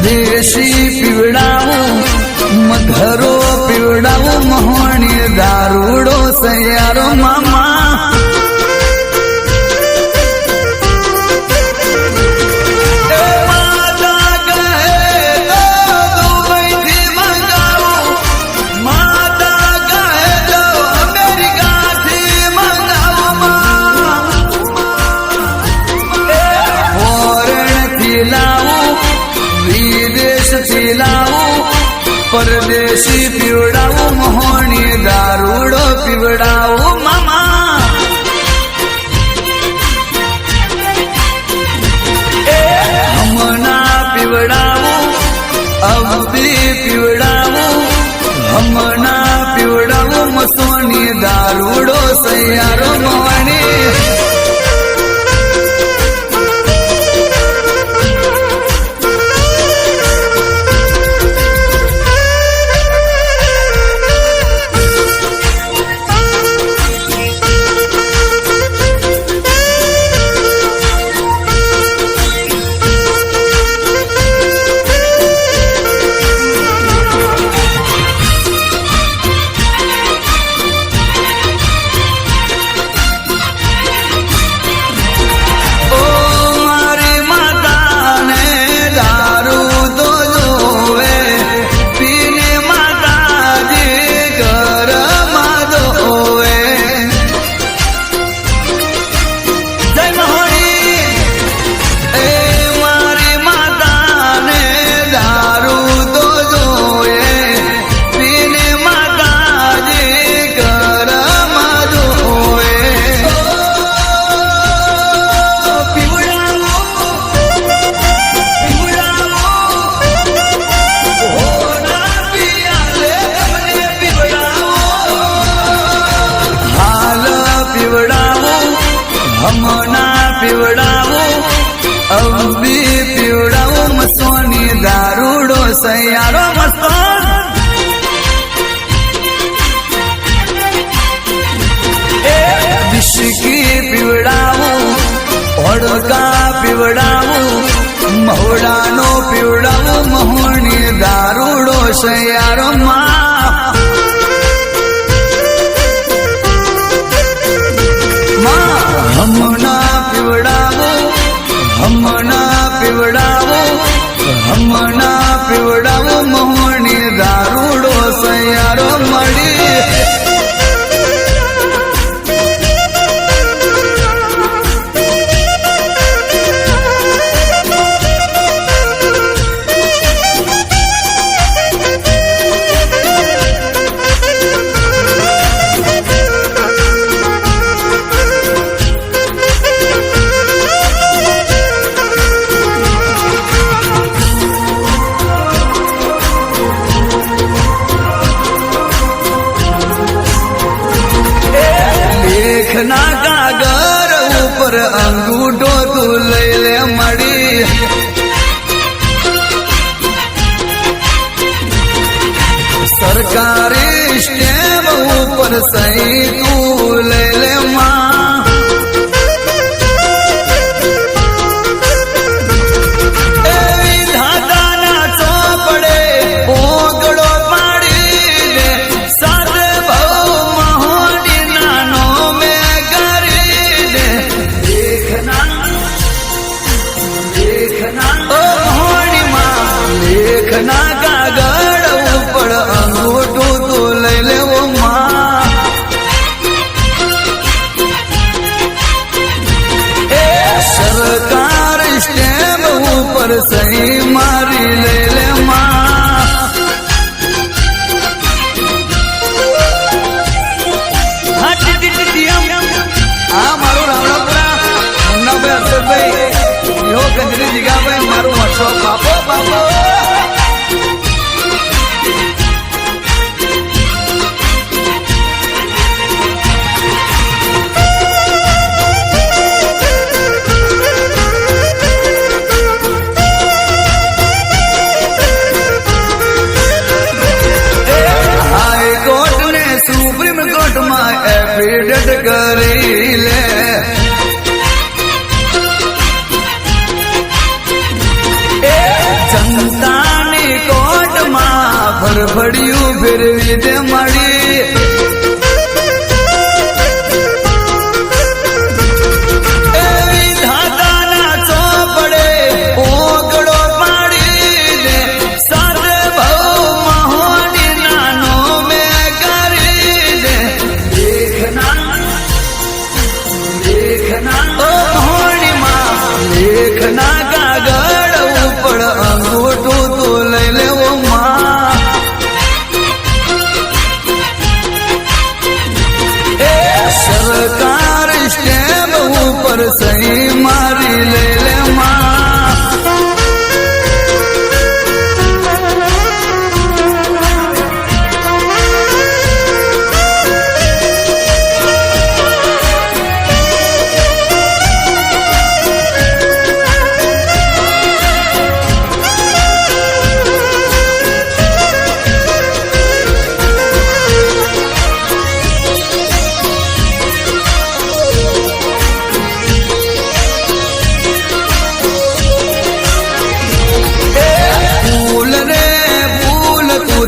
देशी पीवड़ाऊं मधरो पीवड़ाऊं मोहनी दारूडो सैयारो मामा परदेशी पीवड़ाऊं मोहनी दारूडो पीवड़ाऊं मामा हमना पीवड़ाऊं अब भी पीवड़ाऊं हमना पीवड़ाऊं मसोनी दारूडो सैयारो मोहनी हमना पीवड़ाऊं अब भी पीवड़ाऊं मसोनी दारूडो सैयारो मस्तोन विस्की पीवड़ाऊं ओड़का पीवड़ाऊं महुड़ानो पीवड़ाऊं मोहनी दारूडो सैयारो माँ हमना पीवड़ाऊं हमना पीवड़ाऊं हमना पीवड़ाऊं मोहनी दारूडो सैयारो मड़ी लेखना कागर ऊपर अंगूठो तू ले ले मड़ी सरकारी स्टैम्प ऊपर सही तू ले ले माँ देखना कागड़ ऊपर अंगूठो तो ले ले वो माँ सरकार स्टैम्प ऊपर सही मारी ले ले माँ मारू रावणापुरा मुन्ना भाई अक्षर भाई यो कंजरी जिगा भाई मारू मठो बापो बापो एफिडेविट करी ले जनता ફળિયું ફેરવી દે માડી ના કાગળ ઉપર અંગૂઠું તો લઈ લેવો માં સરકાર સ્ટેમ્પ ઉપર સહી મારી લઈ લે માં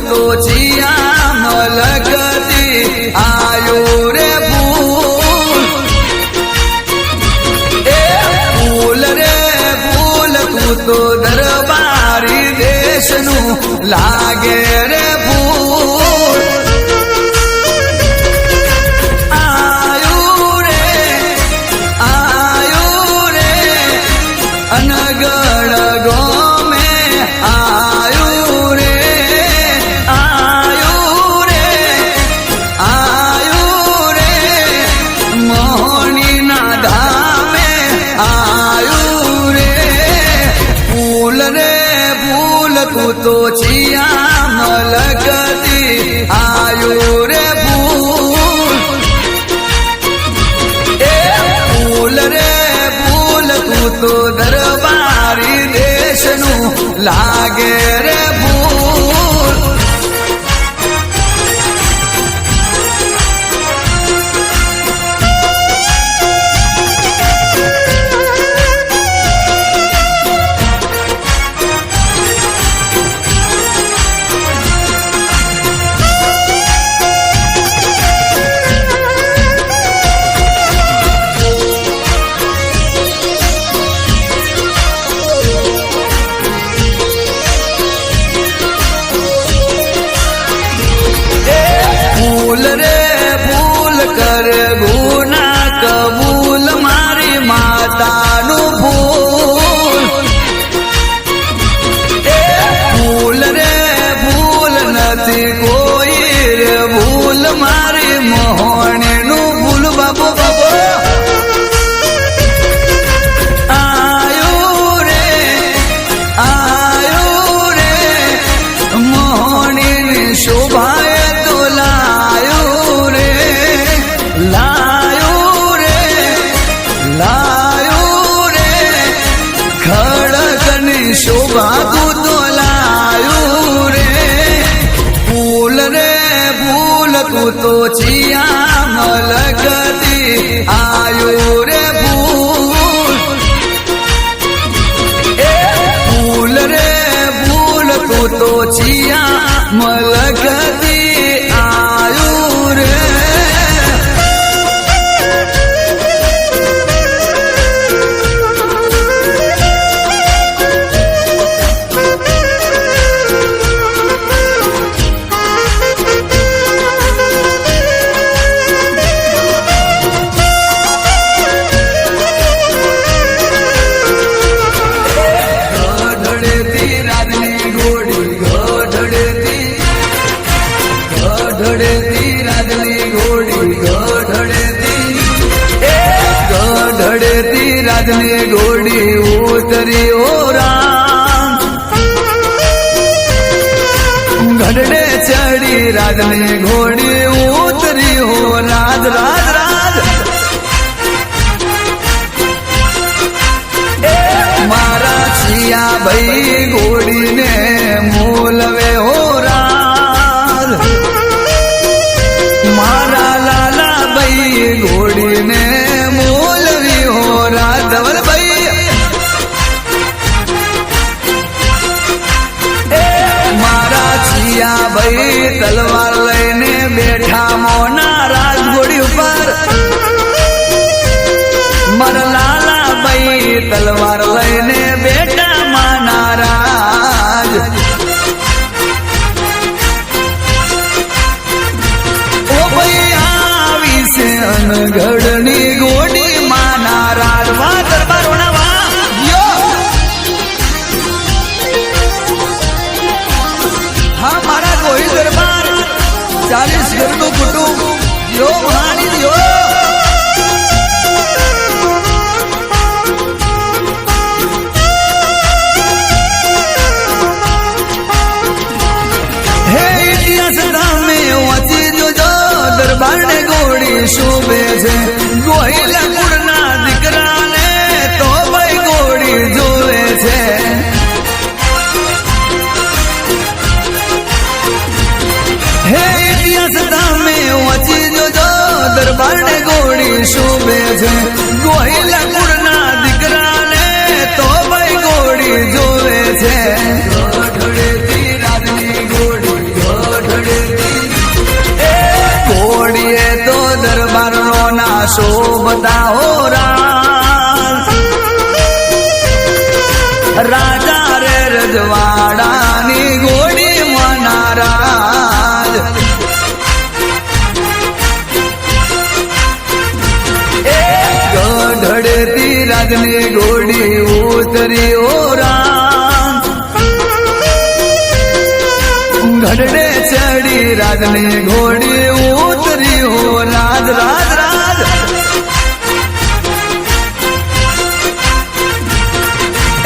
તો ચિયા મલગતી આયો રે ફૂલ ફૂલ રે ફૂલ તું તો દરબારી દેશનું લાગે રે ફૂલ આયુ રે અનગઢ ગોમે આયુ રે તો ચિયા મલગતી આયુ રે ફૂલ ફૂલ રે ફૂલ તું તો દરબારી દેશનું લાગે રે ફૂલ ફૂલ રે ફૂલ કર ગુના કબૂલ મારી માતાનું ફૂલ ફૂલ રે ફૂલ નથી કોઈ રે ભૂલ મારી મોહણીનું ફૂલ બાબુ બાબુ આયુ રે મોહણીની શોભાએ શોભા તું તો લાયું રે ફૂલ તું તો ચિયા મલગતી આયુ રે ફૂલ ફૂલ રે ફૂલ તું તો ચિયા મલગતી આયુ રે રાજની ઘોડી ઉતરી ઓ રામ ગઢડે ચડી રાજની ઘોડી ઉતરી હો રાજ રાજ રાજ મારા છિયા ભાઈ ઘોડીને મોલવે હો રાજ મારા લાલા ભાઈ ઘોડીને મોલવી હો રાજ ધવલ ભાઈ મારા છિયા ભાઈ અનગઢની ગોડી માના રાજવા દરબારોના હા મારા ગોહિલ દરબાર 40 ઘરનું કુટુંબ યો મહાની યો હે ઇતિહાસ તમે વાંચી જોજો દરબારને ગોળી શોભે છે ગોહિલ કુળના દીકરાને તો ભાઈ ગોળી જોવે છે હે ઇતિહાસ તમે વાંચી જોજો દરબારને ગોળી શોભે છે ગોહિલ કુળના દીકરાને તો ભાઈ ગોળી જોવે છે ઢળેતી રાજની ઘોડીએ તો દરબારનો ના શોભતા હો રાજા રે રજવાડાની ગોડી મનારાજ ગઢડેતી રાજની ગોડી ઉતરી ઓ ગઢડે ચડી રાજની ઘોડી ઉતરી હો રાજ રાજ રાજ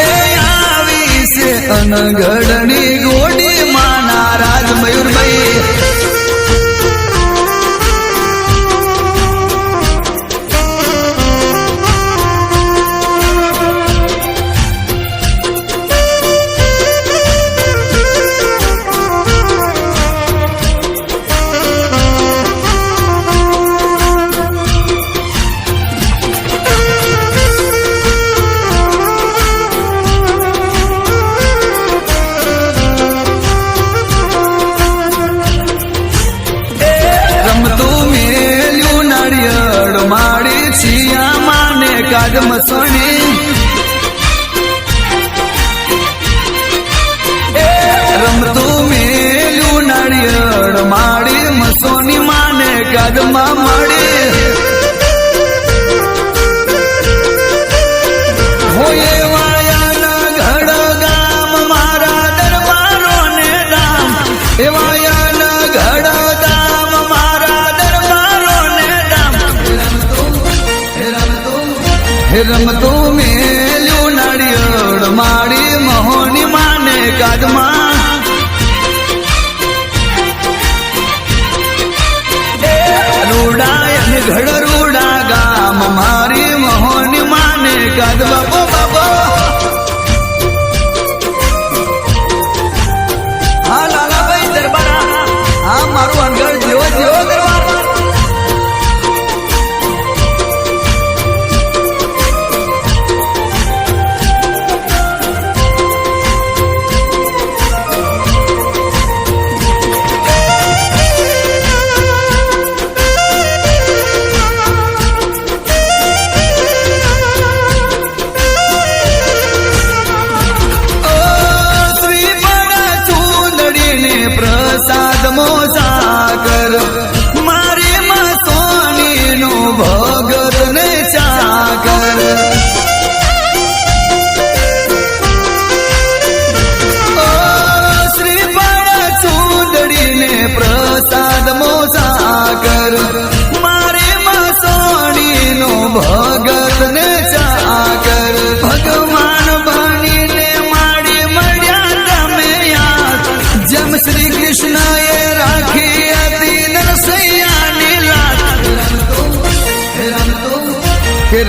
એ આવી છે અનગઢની ગોડી માના રાજ મયુરભાઈ મસોણી રમતું મેલ્યું નાળિયેર માડી મસોની માને ગાદમાં મળી હોય વાયાના ઘડ ગામ મારા દરબારોને દામ એવાયાના ઘડ ગામ મારા દરબારોને દામ રમતું મેલ્યું નાળિયેર માડી મહોની માને કાદમાં રૂડાયન ઘડ રૂડા ગામ મારી મહોની માને કાદમાં ઓ બાબા હા લાલાભાઈ દરબારા હા મારું અંગળ જેવો જેવો કરવા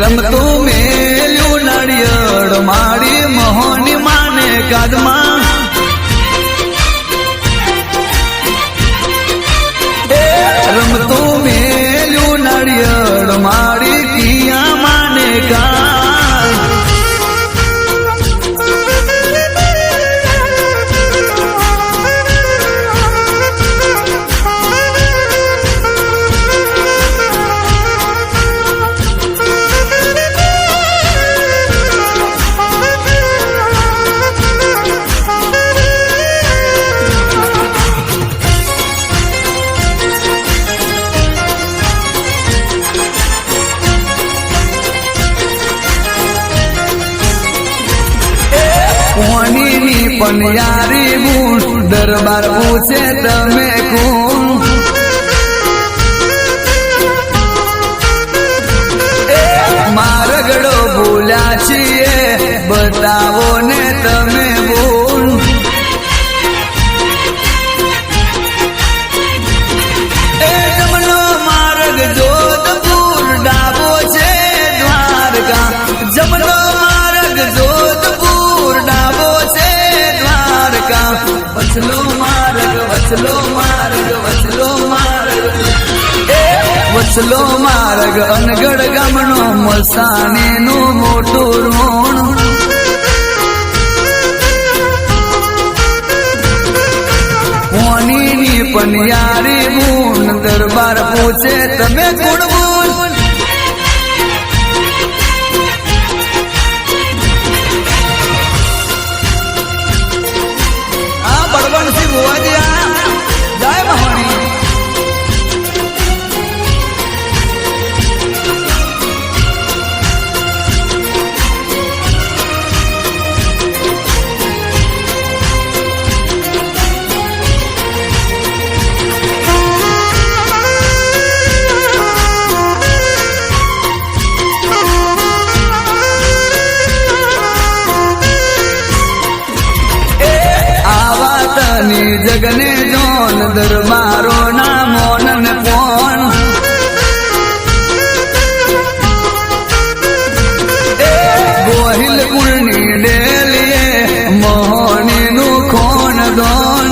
રમતું મેલ્યું નાળિયેર માડી મહોની માને કાદમાં રમતું મેલ્યું નાળિયેર માડી કિયા માને કાદ પનિયારી બૂન દરબાર પૂછે તમે કોણ મારગડો ભૂલ્યા છીએ બતાવો ને તમે બોલ એ જમનો માર્ગ જોધપુર ડાબો છે દ્વારકા જમનો માર્ગ જોધપુર ડાબો છે દ્વારકા વચલો માર્ગ વચલો માર્ગ વચલો માર્ગ વચલો માર્ગ અનગઢ ગામનો મસાણીનું મોટું રોણ ઓનીની પનિયારી બૂન દરબાર પૂછે તમે કોણ બોલ આ બળવંતસિંહ ભુવાજી જય મહાણી જગને જોન દરબારો ના મોન ને પોન ગોહિલ કુળની ડેલીએ મોહની નું ખોન દોન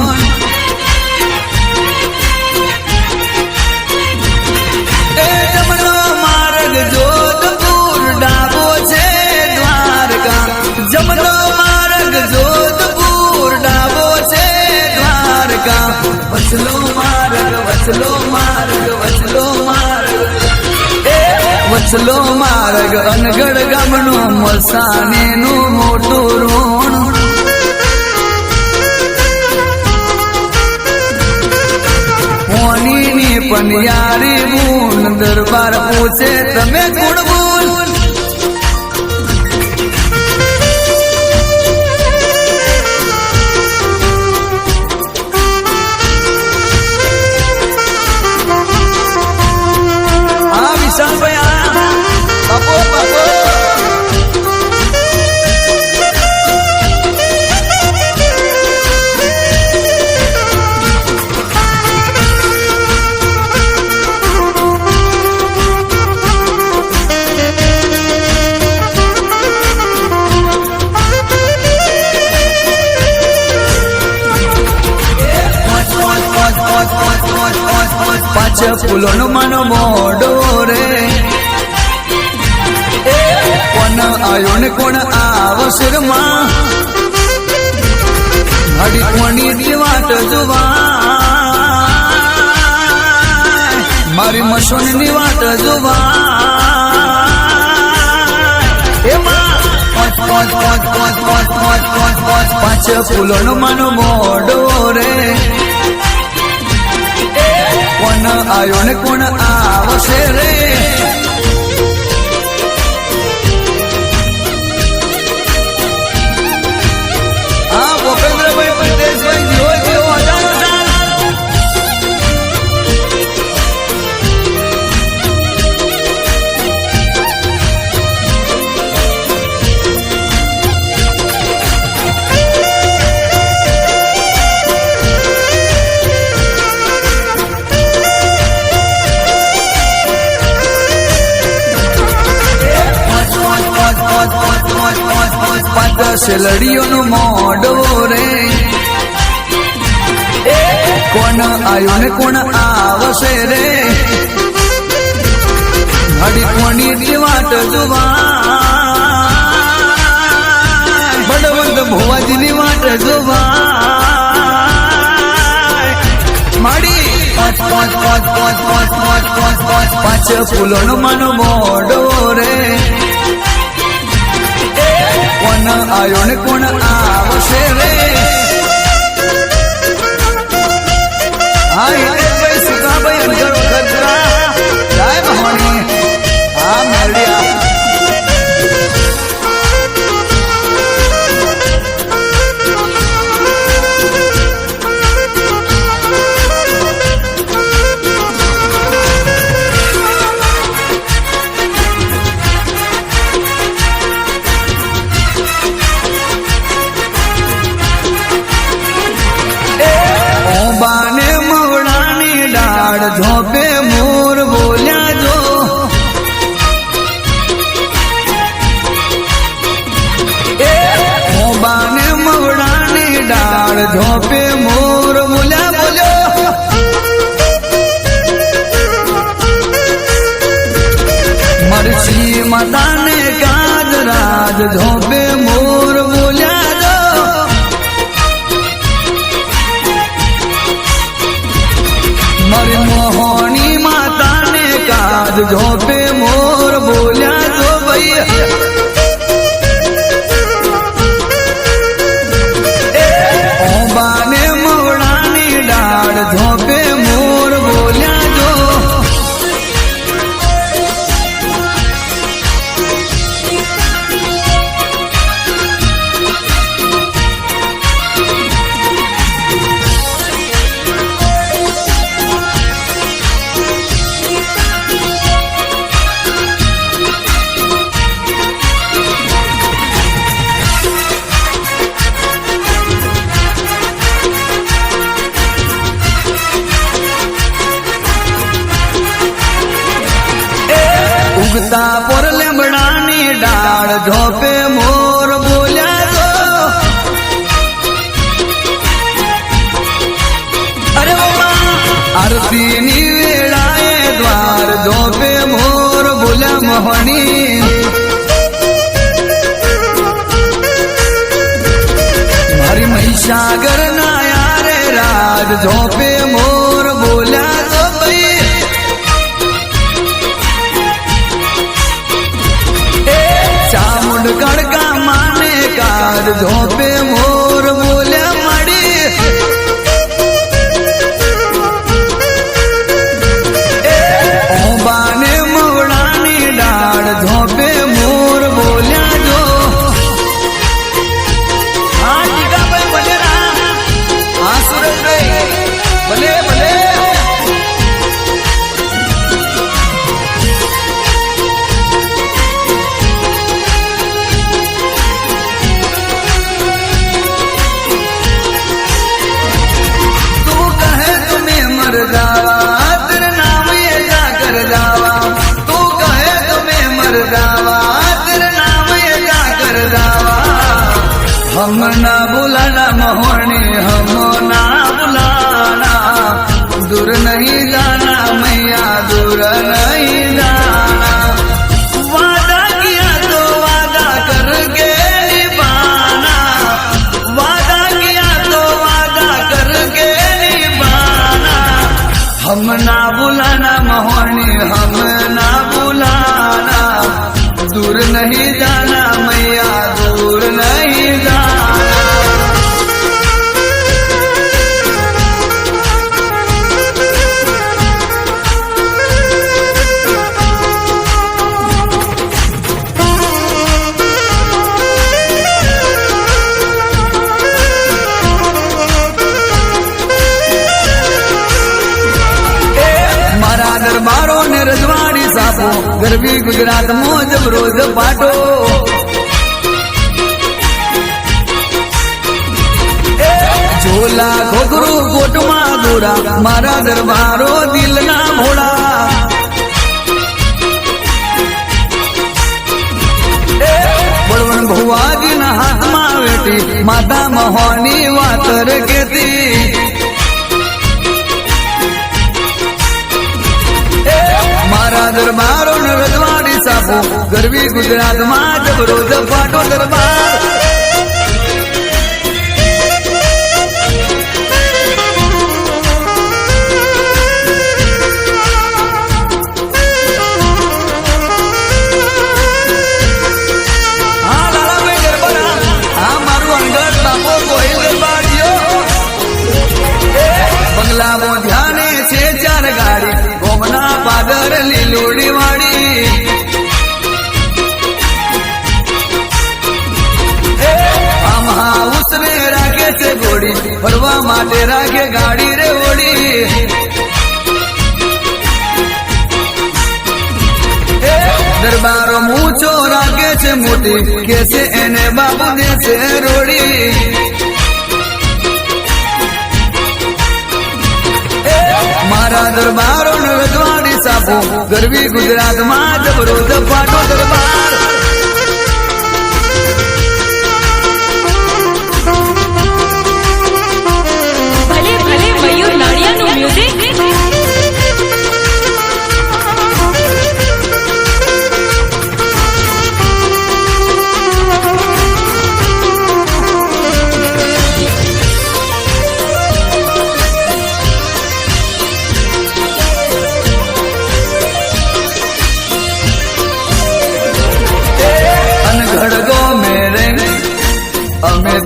એ જમનો માર્ગ જોધપુર ડાબો છે દ્વારકા જમનો માર્ગ જોધપુર ડાબો છે વચલો માર્ગ વચલો માર્ગ વચલો માર્ગ વચલો માર્ગ અનગઢ ગામનો મસાણીનું મોટું રોણ ઓનીની પનિયારી બૂન દરબાર પૂછે તમે કોણ બોલ પાછ ફૂલોનો મનો મોડો રે કોણ આયો ને કોણ આવસરમાં હડી કોની દીવાટ જોવા મારી મસોની વાટ જોવા પાંચ ફૂલોનો મનો મોડો રે કોણ આયો ને કોણ આવશે રે હા ભૂપેન્દ્રભાઈ પ્રદેશભાઈ જેવો જેવો સેલડીઓનો મોડો રે કોણ આયો ને કોણ આવશે રે હડી કોની દીવાટ જોવા બળવંત ભુવાજીની વાટ જોવા માડી પાંચ ફૂલોનો મનો મોડો રે કોણ આયો ને કોણ આવશે રે હા હિતેશભાઈ સુકાભાઈ અંજર ખતરા જય મહાણી હા મેળ્યા श्री माता ने काज राज झोंपे मोर बोलिया जो मारी मोहनी माता ने काज झोंपे मोर बोलिया जो भैया बाने मोड़ानी डाड़ झोंपे मोर बोलिया जो उगता पर लेमड़ानी डाड़ झोंपे मोर बोलिया जो अरे आरती नी वेड़ाए द्वार झोंपे मोर बोलिया मोहनी मारी महिषागर नाया रे राज झोंपे मोर बोलिया जो भई गड़का माने काज झोंपे मोर बोलिया मड़ी बाने मोड़ानी डाड़ झोंपे मोर बोलिया जो हाँ टीका भाई भले रहा हाँ सूरज भाई भले भले जावा तेरे नाम ये जा कर जावा तू कहे तो मैं मर जावा तेरे नाम ये जा कर जावा हम ना बुलाना मोहनी हम ना बुलाना दूर नहीं जाना मैया दूर नहीं जाना वादा किया तो वादा करके निभाना वादा किया तो वादा करके हम ना बुलाना मोहनी हम ना बुलाना दूर नहीं जाना मैया दूर नहीं जाना दरबारो ने रजवाड़ी सापो गरबी गुजरात मोज रोज पाटो झोला घोघरू गोटमा गोरा मारा दरबारो दिल ना भोड़ा बड़वन भुआ जी ना हाथ में वेटी माता मोहनी वातर केती मारा दरबारो न रजवाड़ी सापो गरबी गुजरात में जब रोज पाटो दरबार हाँ लाला भाई गरबा हाँ मारू अंगत बापो कोई दरबारियो बंगला मो ध्याने छे चार गाड़ी गोमना पादर लीलोड़ी वाड़ी हम हाउस ने राखे से घोड़ी फरवा माटे राखे गाड़ी रे ओड़ी दरबारो मूछो राखे से मोटी कैसे एने बाबू दे से रोड़ी मारा दरबारो न रजवाड़ी सापो गरबी गुजरात में जब रोज पाटो दरबार भले भले मयूर नाड़िया નું મ્યુઝિક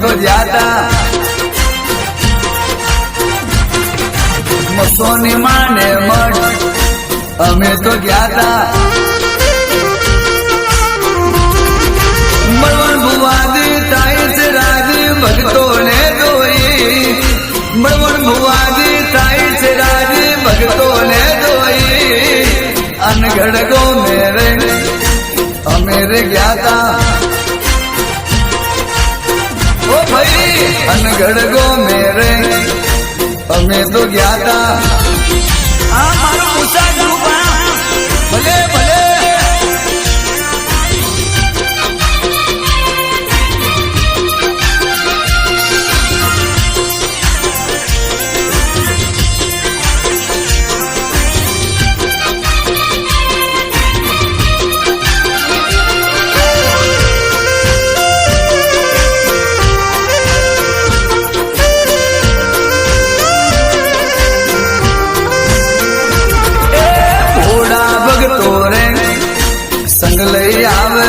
તો જ્યાતા મસોની માને મઠ અમે તો જ્યાતા મળવણ ભુવાજી થાય છે રાજી ભક્તોને દોઈ મળવણ ભુવાજી થાય છે રાજી ભક્તોને દોઈ અનગઢ ગો મેરે અમે રે જ્ઞાતા ઓ ભાઈ અનગઢ ગો મેરે અમે તો જ્ઞાતા આ મારો પૂછા ગ્રુપ ભલે ભલે સંગ લઈ આવે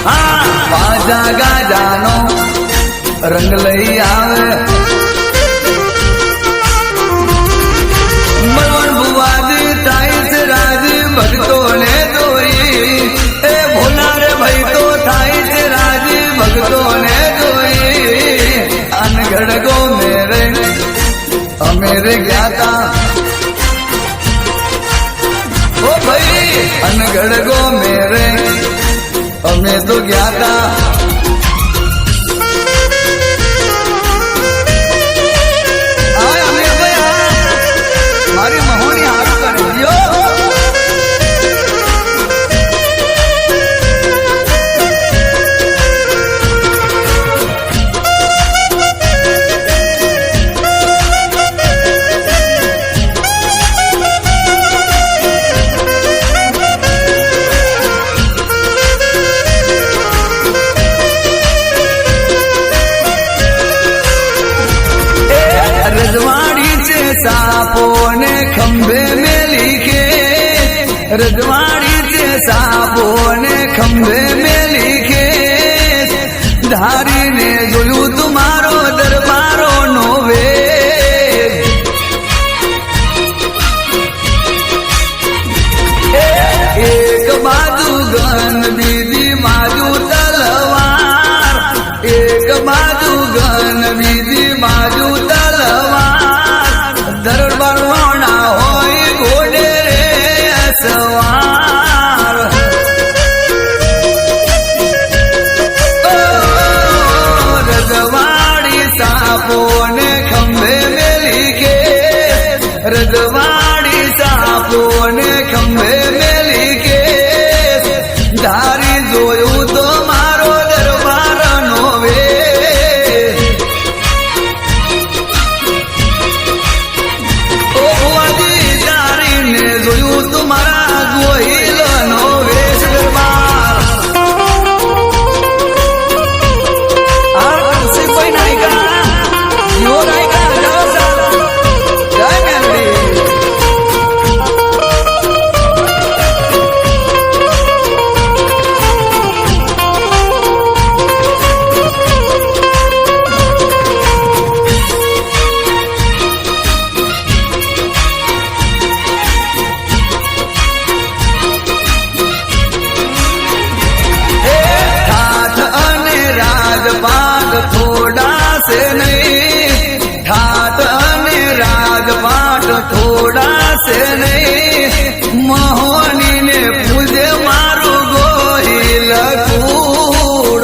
હા બાજા ગાજાનો રંગ લઈ આવે મળવણ ભુવાજી થાય છે રાજી ભક્તોને દોઈ એ ભોલા રે ભાઈ તો થાય છે રાજી ભક્તોને દોઈ અનગઢ ગો મેરે અમે રે જ્ઞાતા ઓ ભાઈ અનગઢ ગો મેરે અમે તો જ્ઞાતા અમે ભાઈ મારી મહોની હાથ કરી દ્યો रजवाड़ी से सापो ने खंभे में लिखे रजवाड़ी से सापो ने खंभे में लिखे धारी ने जोयू तुम्हारो दरबारो नो वेग एक बाजू गन बीजी बाजू तलवार एक बाजू गन बीजी बाजू दरबार होना होई घोड़े रे सवार रजवाड़ी सापो ने खंभे में लिखे रजवाड़ी सापो ने खंभे में लिखे धारी जोयू तो मारो दरबार नो वे જોયું તુમારા ગોહિલનો વેશ દરબાર આ કુસી કોઈ નાયકા યો નાયકા જય મેલડી રાજપાટ થોડા से नहीं ठाट ने राजपाट थोड़ा से नहीं मोहनी ने पूजे मारू गोहिल कूड़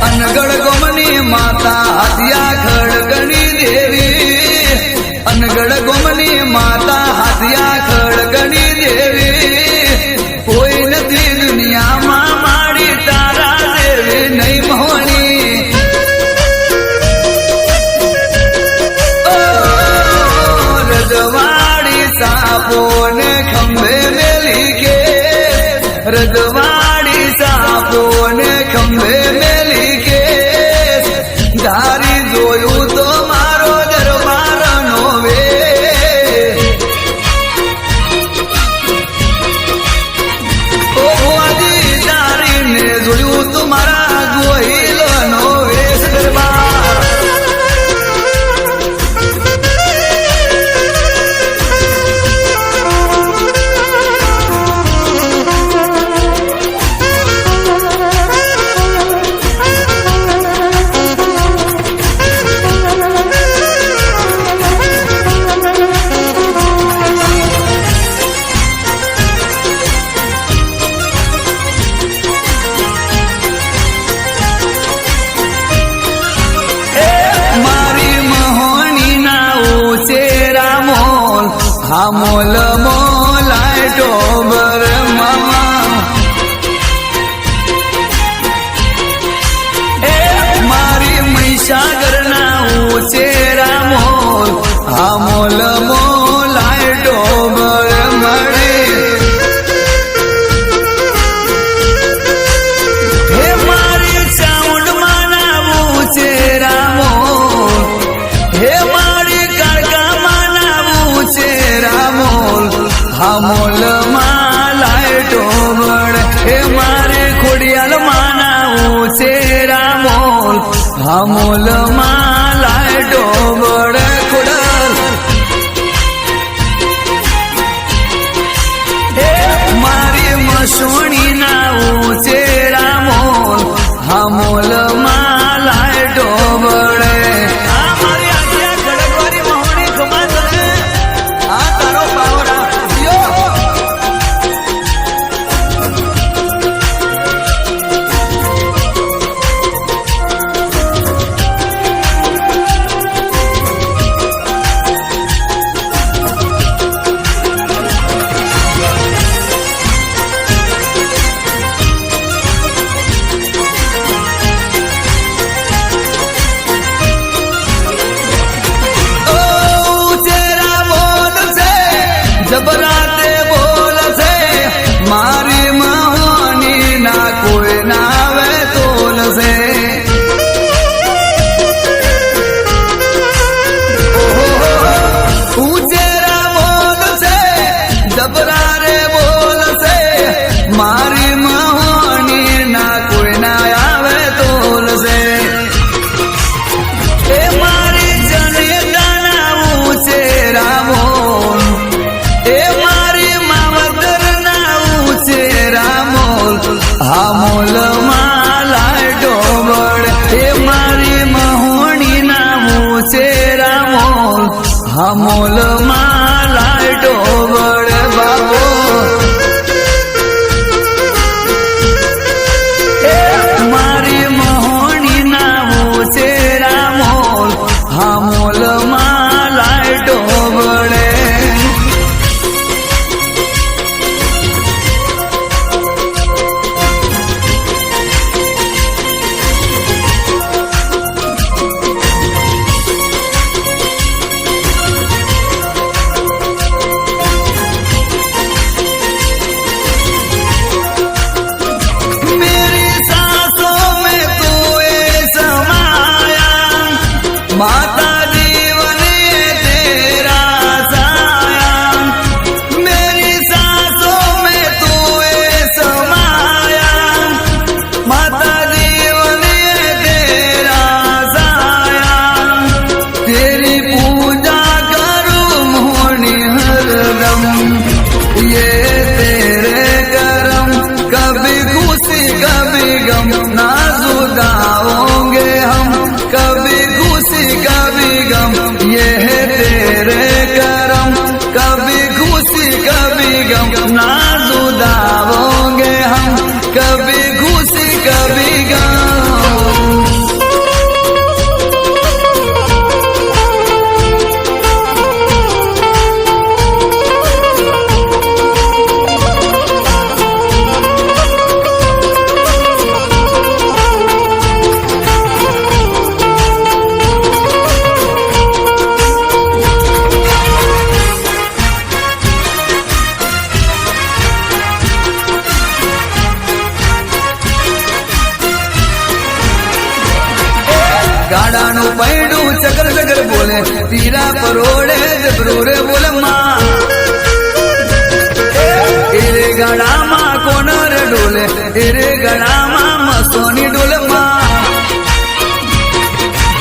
अनगढ़ गोमनी माता हथिया खड़गनी देवी अनगढ़ गोमनी माता हथिया खड़गनी देवी कोई नथी दुनिया मां माड़ी तारा देवी नहीं मोहनी रजवाड़ी सापो ने खंभे में लिखे रजवाड़ी सापो ने खंभे में लिखे धारी जोयू तो मारो दरबार नो वे મોલ મોલાટો બર મામા એ મારી મહીસાગરના ઉચેરા મોલ મોલ મોલાટો બર મળે હે મારી ચાઉંડમાં ના ઉચેરા મોલ હે મારી કાળકામાં ના ઉચેરા મોલ મોલ માં લાઈટો બળ હે મારે ખોડિયાલ માના ઉચેરા મોલ મોલ માં લાઈટો બળ ખોડલ હે મારી મસોણી ના ઉચેરા મોલ મોલ માં લાઈટો બળે મારી આખી ખડકવારી મહોણી ખમા ચલે તારો પાવડા યો જબરાતે બોલ છે મારી મહોની ના કોઈ ના આવે તોલ છે ઉચેરા બોલ છે જબરા રે બોલ છે મારી મહોની ના કોઈ ના આવે તોલ છે એ મારી જનેતાના ઉચેરા બોલ એ મારી માવતર ના ઉચેરા મોલ મોલ માં લાડો બળ એ મારી મહોણી ના ઉચેરા મોલ મોલ માં લાડો બળ બાબો એ મારી મહોણી ના ઉચેરા મોલ મોલ માં લાડો બળે माता जीवन तेरा साया मेरी सांसों में तू समाया माता जीवन तेरा साया तेरी पूजा करूं मोहनी हरदम ये तेरे करम कभी खुशी कभी गम ना जुदाओगे हम कभी खुशी कभी गम ये है तेरे करम कभी खुशी कभी गम ना जुदाओगे हम कभी खुशी कभी गम ગાડાનું પૈડું ચકર ચકર બોલે તીરા પરોડે જબરૂ રે બોલે માં એરે ગાડામાં કોણ રે ડોલે એરે ગાડામાં મસ્તોની ડોલે માં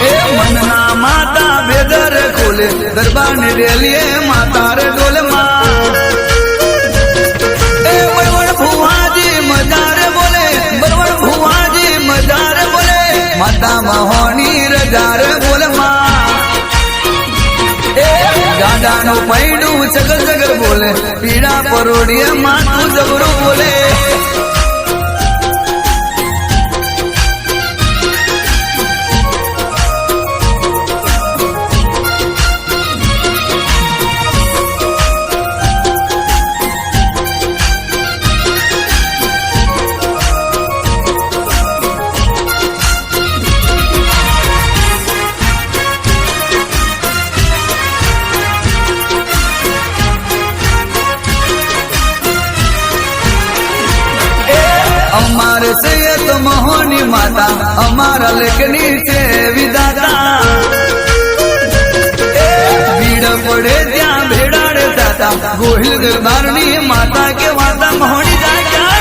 એ મનના માતા બેદર ખોલે દરબારની રેલીએ માતા રે ડોલે માં એ બળવણ ભુવાજી મજારે બોલે બળવણ ભુવાજી મજારે બોલે માતા મહોની રજારે બોલે માં એ ગાડાનું પૈડું ચગર ચગર બોલે પીડા પરોડીએ માથું જબરું બોલે અમારે છે તો મોહની માતા અમારા લેખની છે વિધાતા ભીડ પડે ત્યાં ભેડાડે દાતા ગોહિલ દરબારની માતા કે વાતા મોહની દાતા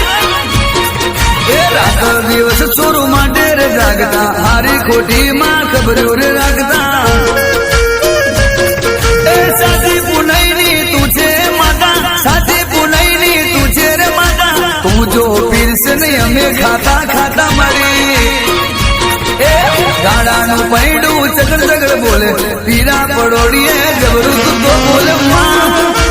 એ રાત દિવસ ચોરું માટે રે જાગતા હારી ખોટી માં ખબરો રે રાખતા એ સાચી પુનઈની તું છે માતા સાચી પુનઈની તું છે રે માતા તું જો પીરસે નહીં અમે ખાતા ખાતા મરી એ ગાડાનું પૈડું ચગડ ચગડ બોલે પીરા પડોડીએ ગબરું તું તો બોલે માં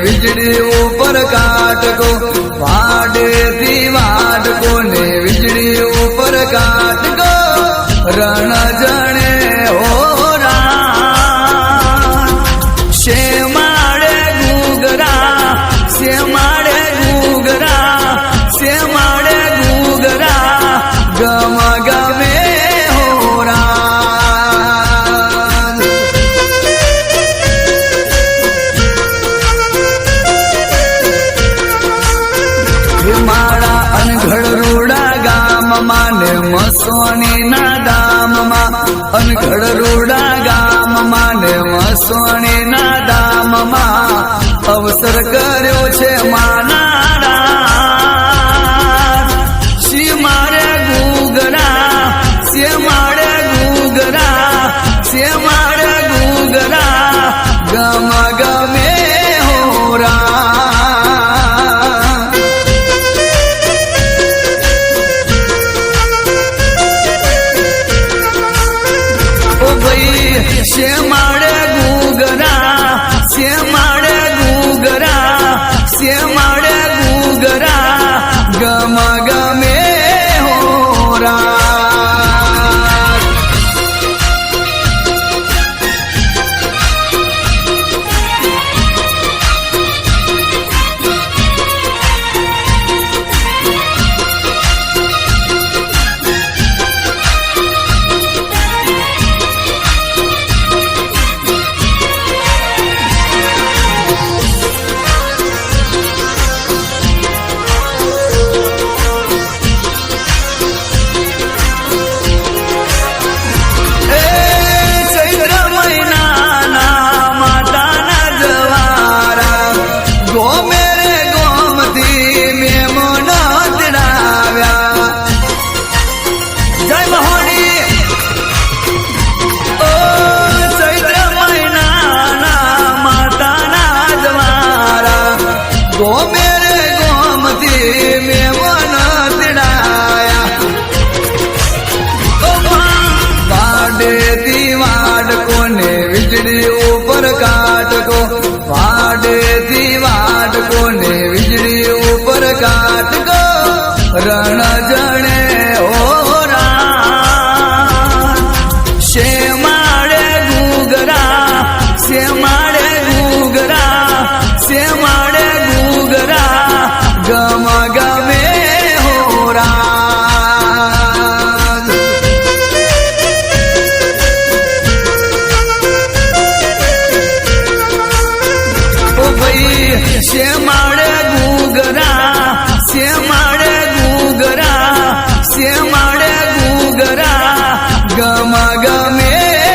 વીજળી ઉપર કાટકો વાડેથી વાડકો ને વીજળી ઉપર કાટકો રણ જણે હોરા શેમાડે ગુગરા શેમાડે ગુગરા શેમાડે ગુગરા ગમ ગમે હોરા મારા અનઘડ રૂડા ગામમાં ને મસોણી ના દામમાં અનઘડ રૂડા ગામમાં ને મસોણી ના દામમાં અવસર કર્યો છે માનારા શી મારે ગુગરા સે મારે ગુગરા સે મારે ગુગરા ગમ ગમે હોરા શેમાડે ગુગરા શેમાડે ગુગરા શેમાડે ગુગરા ગમ ગમે હોરા વીજળી ઉપર કાટકો વાડેથી વાડકો ને વીજળી ઉપર કાટકો રણ જણે હોરા શેમાડે ગુગરા શેમાડે ગુગરા શેમાડે ગુગરા ગમ ગમે હોરા શેમાડે ગુગરા શેમાડે ગુગરા શેમાડે ગુગરા ગમ ગમે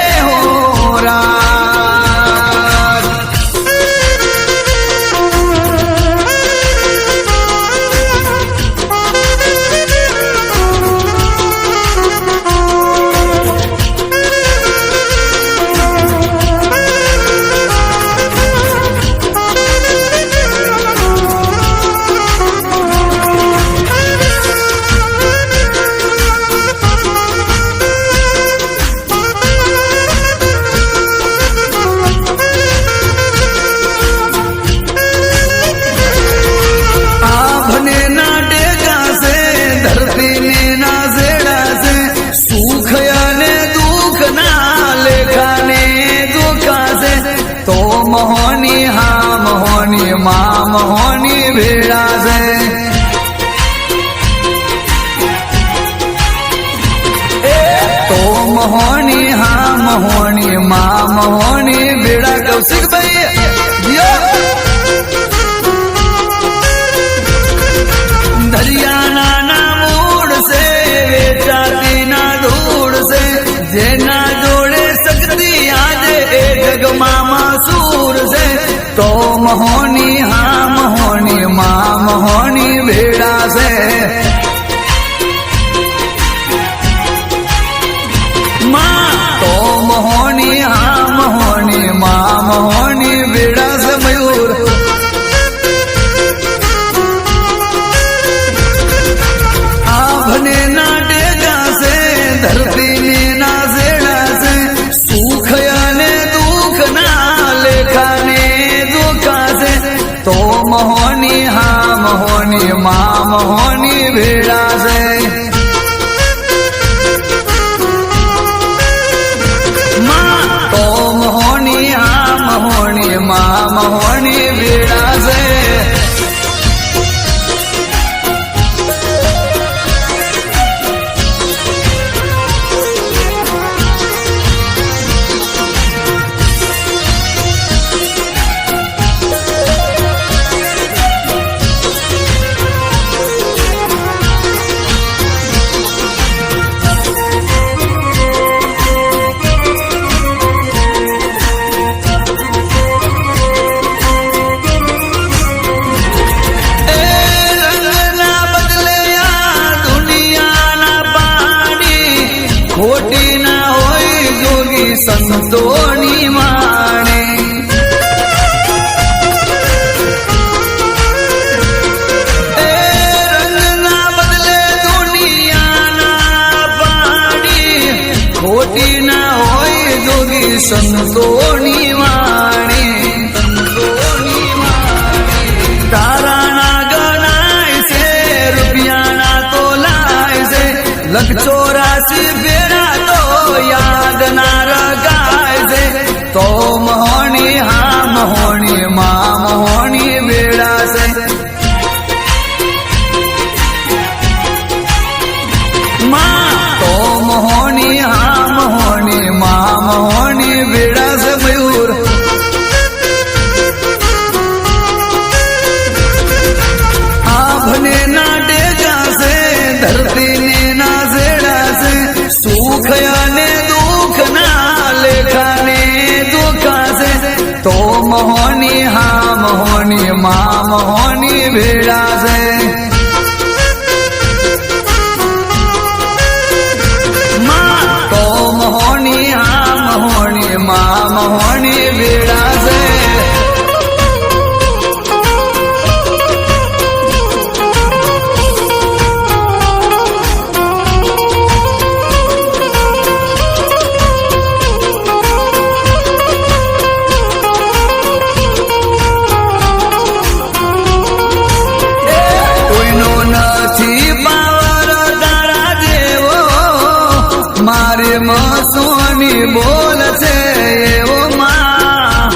મોહની હા મોહની મા મોહની ભેળા છે તો મોહની હા મોહની મા મોહની ભેળા કૌશિકભાઈ દરિયાના ના મૂળ છે વેચાતી ના ધૂળ છે જેના જોડે શક્તિ આજે એ જગમાં માસૂર છે તો મોહની હા મોહની મા મોહની ભેળા છે તો મોહની હા મોહની મા મોહની ભેળા છે મયુર આભને ના ડેગા છે ધરતીને ના ઝેડા છે સુખ અને દુઃખ ના લેખાને દુઃખા છે તો મોહની હા મોહની મા મોહની ભેળા છે તો મોહની હા મોહની મા મોહની ભેળા છે ખોટી ના હોય જોગી સંતોની માણે રંગના બદલે દુનિયાના પાણી ખોટી ના હોય જોગી સંતોની માણી તારા ના ગણાય છે રૂપિયાના તો લાય છે લખ 84 યાદ ના રગાય છે તો મોહની હા મોહની મા મોહની ભેળા છે તો મોહની હા મોહની મા મોહની ભેળા છે મયુર આભને ના ડેગા છે ધરતીને ના ઝેડા છે સુખ અને દુઃખ ના લેખાને દુઃખા છે તો મોહની હા મોહની મા મોહની ભેળા છે તો મોહની હા મોહની મા મોહની ભેળા છે મારે મસોની બોલ છે એવો માં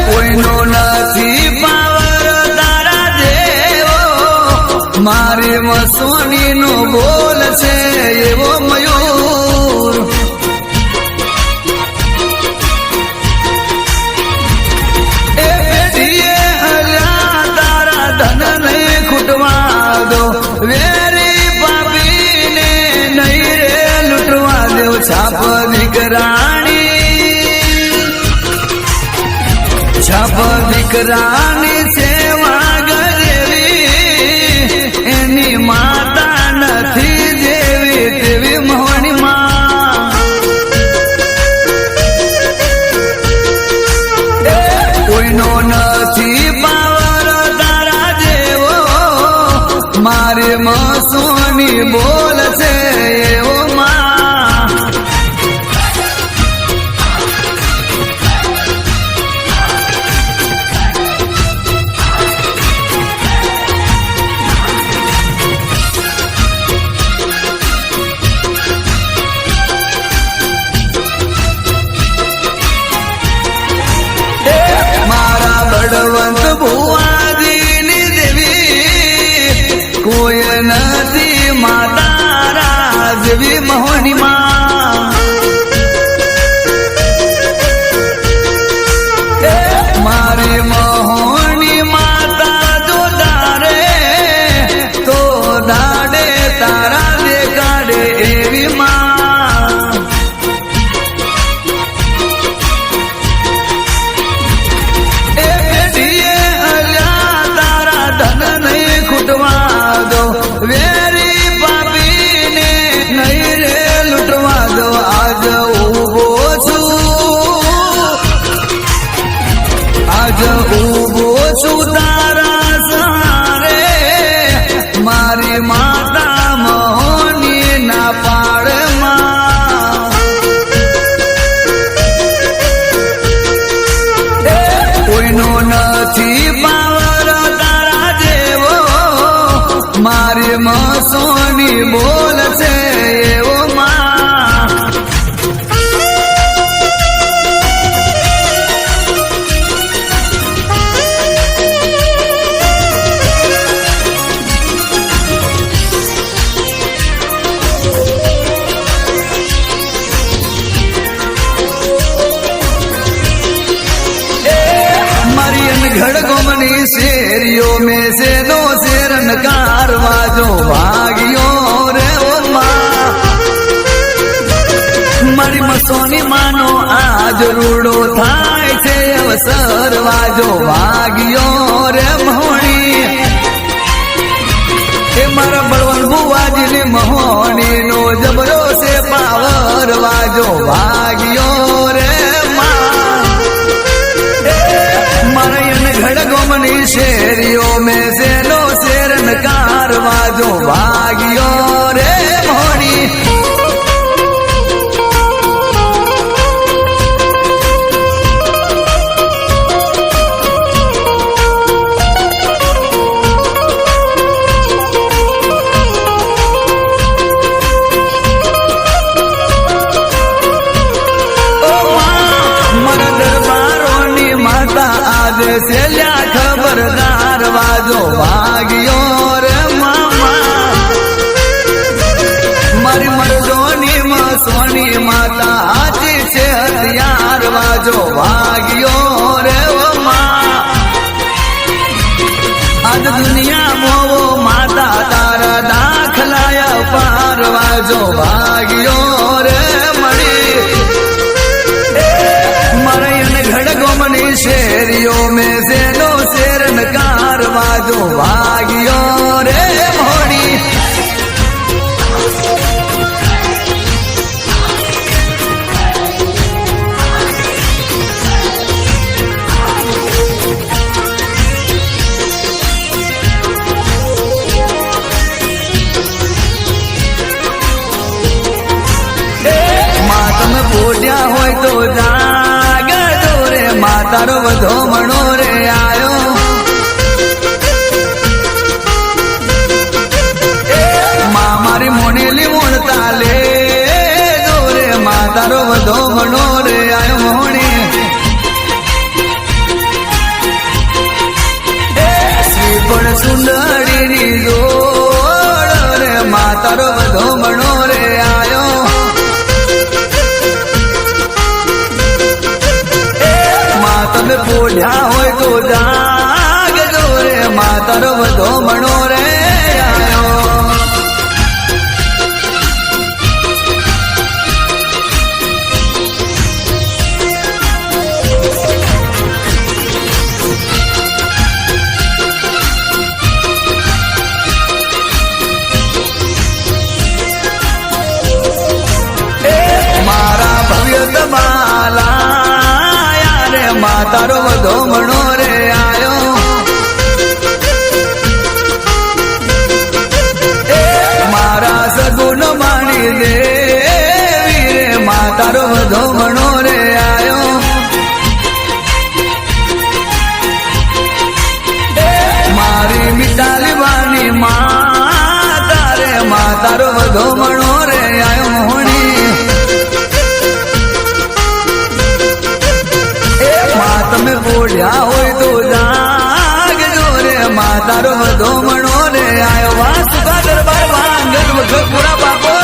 કોઈનો નથી પાવર તારા જેવો મારે મસોની નો બોલ છે એવો મયુર એ પેઢીએ હલ્યા તારા ધન નહીં ખૂટવા દો વેરી પાપીને નહીં રે લૂંટવા દેવ છાપ દીકરાની સેવા ગરેવી એની માતા નથી જેવી તેવી મોહની માં કોઈનો નથી પાવર તારા જેવો મારે મસોની બોલ છે એવો માં જેવી મહોની માં મારી મહોની માતા જો દારે તો દાડે તારા દેખાડે એવી માં એ પેઢીએ અલ્યા તારા ધન નહીં ખૂટવા દો વેરી પાપીને નહીં રે લૂંટવા દો આજ ઉભો છું આજ ઉભો છું તારા સારે મારી માતા મહોની ના પાડમાં કોઈનો નથી પાવર તારા જેવો મારી મસોની બોલ છે એવો માં घड़गोमनी शेरियों में से दो शेरन कारवा जो भागियो रे ओ माँ मारी मसोनी मानो आज रूडो थाय छे अवसर वाजो भागियो रे मोहनी ए मारा बड़वन बुआजी ने मोहनी नो जबरो से पावर वाजो भागियो रे घड़गोमनी शेरियों में से लो शेरन कारवा जो भागियो रे मोहनी से लिया खबरदार वाजो भागियो रे मामा मारी मर्दोनी मसोनी माता हाथी से हथियार वाजो भागियो रे ओ माँ आज दुनिया मोवो माता तारा दाखलाया पार वाजो भागियो रे मड़ी घड़गोमनी शेरियों में से लो शेरन कारवा जो भागियो रे मोहनी मातम पूज्या हो तो जाग रे मातारो वधो मणो रे आयो मां मारी मोनेली मोणता ले दो रे मातारो वधो मणो रे आयो मोहनी श्रीफळ सुंदरी नी जोड़ रे मातारो वधो मणो रे आयो તમે પોઢ્યા હોય તો જાગ જો રે માતારો વધો મણો રે આયો મારા ભવ્ય તમાલા मातारो वधो मणो रे आयो मारा सगुन माणी देवी रे मातारो वधो मणो रे आयो मारी मिताली वाणी माता रे मातारो वधो मणो रे आयो मोहनी તમે બોલ્યા હોય તો જાગ જો રે માતારો વધો મણો રે આયો વાસુકા દરબાર વાંગર વખત પૂરા બાપો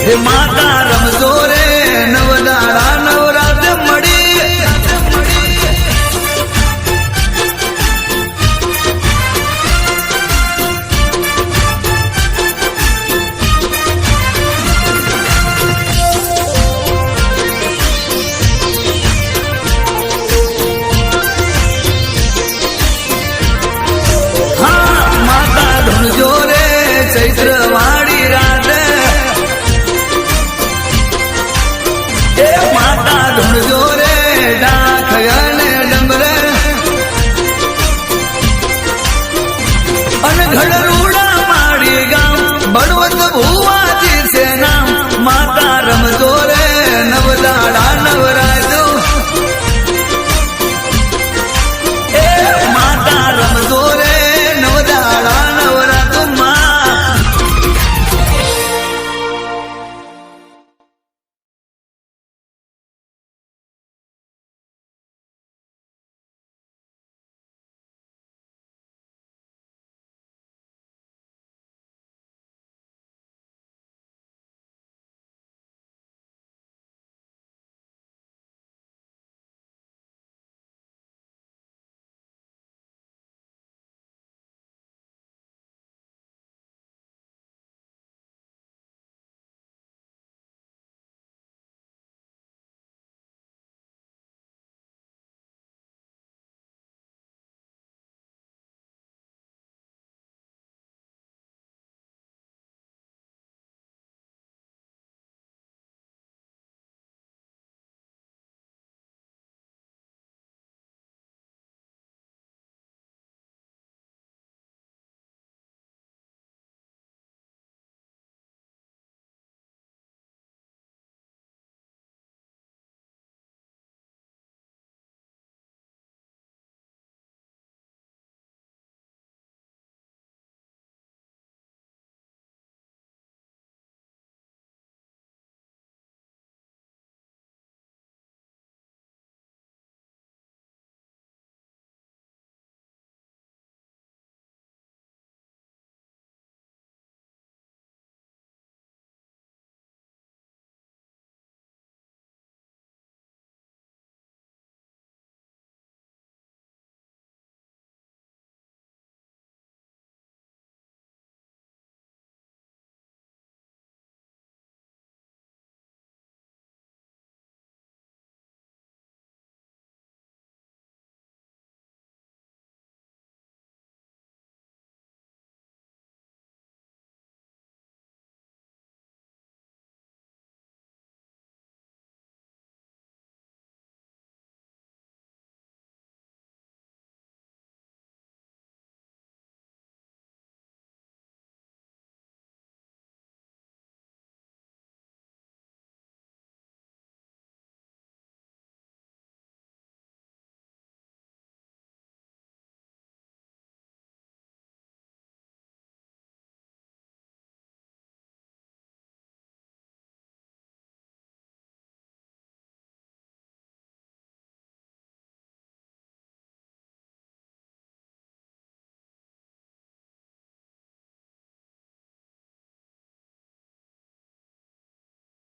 હે માતા રમજો રે નવદાડા